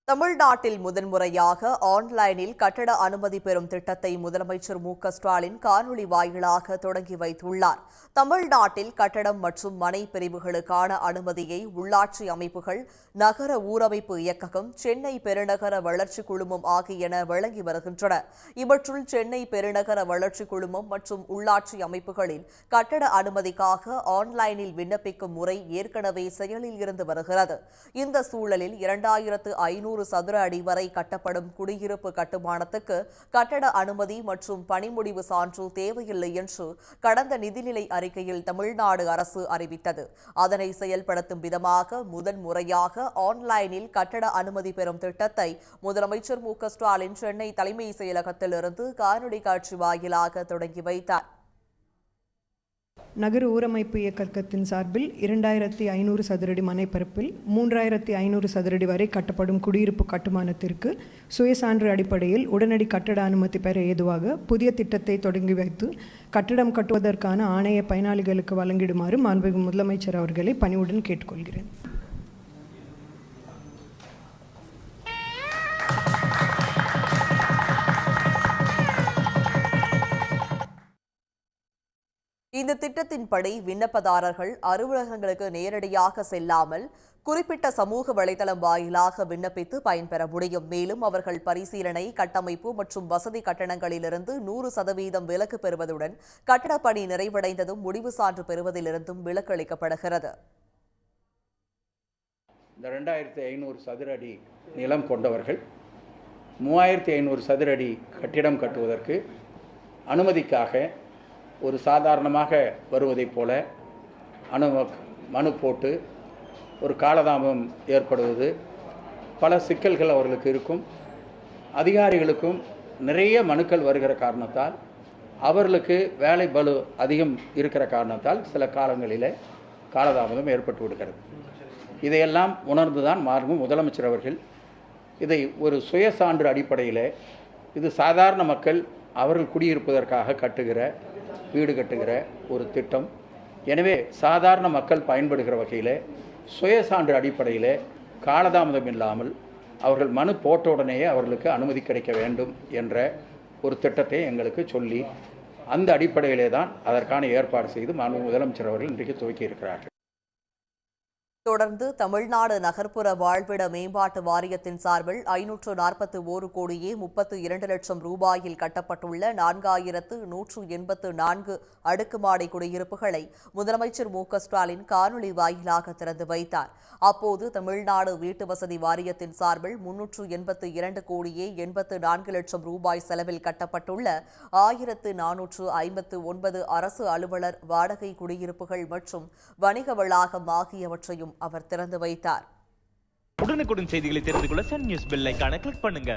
தமிழ்நாட்டில் முதன்முறையாக ஆன்லைனில் கட்டட அனுமதி பெறும் திட்டத்தை முதலமைச்சர் ஸ்டாலின் காணொலி வாயிலாக தொடங்கி வைத்துள்ளார். தமிழ்நாட்டில் கட்டடம் மற்றும் மனை பிரிவுகளுக்கான அனுமதியை உள்ளாட்சி அமைப்புகள், நகர ஊரமைப்பு இயக்ககம், சென்னை பெருநகர வளர்ச்சி குழுமம் ஆகியன வழங்கி வருகின்றன. இவற்றுள் சென்னை பெருநகர வளர்ச்சி குழுமம் மற்றும் உள்ளாட்சி அமைப்புகளில் கட்டட அனுமதிக்காக ஆன்லைனில் விண்ணப்பிக்கும் முறை ஏற்கனவே செயலில் இருந்து வருகிறது. இந்த சூழலில் 2500 சதுர அடி வரை கட்டப்படும் குடியிருப்பு கட்டுமானத்துக்கு கட்டட அனுமதி மற்றும் பணிமுடிவு சான்று தேவையில்லை என்று கடந்த நிதிநிலை அறிக்கையில் தமிழ்நாடு அரசு அறிவித்தது. அதனை செயல்படுத்தும் விதமாக முதன்முறையாக ஆன்லைனில் கட்டட அனுமதி பெறும் திட்டத்தை முதலமைச்சர் ஸ்டாலின் சென்னை தலைமை செயலகத்திலிருந்து காணொலி காட்சி வாயிலாக தொடங்கி வைத்தார். நகர ஊரமைப்பு இயக்கத்தின் சார்பில் 2500 சதுரடி மனைப்பரப்பில் 3500 சதுரடி வரை கட்டப்படும் குடியிருப்பு கட்டுமானத்திற்கு சுயசான்று அடிப்படையில் உடனடி கட்டட அனுமதி பெற ஏதுவாக புதிய திட்டத்தை தொடங்கி வைத்து கட்டடம் கட்டுவதற்கான ஆணைய பயனாளிகளுக்கு வழங்கிடுமாறு மாண்புமிகு முதலமைச்சர் அவர்களை பணிவுடன் கேட்டுக்கொள்கிறேன். இந்த திட்டத்தின்படி விண்ணப்பதாரர்கள் அலுவலகங்களுக்கு நேரடியாக செல்லாமல் குறிப்பிட்ட சமூக வலைதளம் வாயிலாக விண்ணப்பித்து பயன்பெற முடியும். மேலும் அவர்கள் பரிசீலனை, கட்டமைப்பு மற்றும் வசதி கட்டணங்களிலிருந்து 100% விலக்கு பெறுவதுடன் கட்டடப்பணி நிறைவடைந்ததும் முடிவு சான்று பெறுவதிலிருந்தும் விலக்கு அளிக்கப்படுகிறது. இந்த 2500 சதுர அடி நிலம் கொண்டவர்கள் 3500 சதுர அடி கட்டிடம் கட்டுவதற்கு அனுமதிக்காக ஒரு சாதாரணமாக வருவதைப் போல மனு போட்டு ஒரு காலதாமம் ஏற்படுவது, பல சிக்கல்கள் அவர்களுக்கு இருக்கும். அதிகாரிகளுக்கும் நிறைய மனுக்கள் வருகிற காரணத்தால், அவர்களுக்கு வேலை பளு அதிகம் இருக்கிற காரணத்தால் சில காலங்களில் காலதாமதம் ஏற்பட்டு விடுகிறது. இதையெல்லாம் உணர்ந்துதான் மாண்புமிகு முதலமைச்சர் அவர்கள் இதை ஒரு சுயசான்று அடிப்படையில், இது சாதாரண மக்கள் அவர்கள் குடியிருப்பதற்காக கட்டுகிற வீடு கட்டுகிற ஒரு திட்டம். எனவே சாதாரண மக்கள் பயன்படுகிற வகையில் சுயசான்று அடிப்படையில் காலதாமதம் இல்லாமல் அவர்கள் மனு போட்ட உடனேயே அவர்களுக்கு அனுமதி கிடைக்க வேண்டும் என்ற ஒரு திட்டத்தை எங்களுக்கு சொல்லி, அந்த அடிப்படையிலே தான் அதற்கான ஏற்பாடு செய்து மாண்புமிகு முதலமைச்சர் அவர்கள் இன்றைக்கு துவக்கி இருக்கிறார்கள். தொடர்ந்து தமிழ்நாடு நகர்ப்புற வாழ்விட மேம்பாட்டு வாரியத்தின் சார்பில் 541 கோடியே 32 லட்சம் ரூபாயில் கட்டப்பட்டுள்ள 4184 அடுக்குமாடி குடியிருப்புகளை முதலமைச்சர் ஸ்டாலின் காணொலி வாயிலாக திறந்து வைத்தார். அப்போது தமிழ்நாடு வீட்டு வசதி வாரியத்தின் சார்பில் 382 கோடியே 84 லட்சம் ரூபாய் செலவில் கட்டப்பட்டுள்ள 1459 அரசு அலுவலர் வாடகை குடியிருப்புகள் மற்றும் வணிக வளாகம் ஆகியவற்றையும் அவர் திறந்து வைத்தார். உடனுக்குடன் செய்திகளை தெரிந்து கொள்ள சன் நியூஸ் பெல் ஐகானை கிளிக் பண்ணுங்க.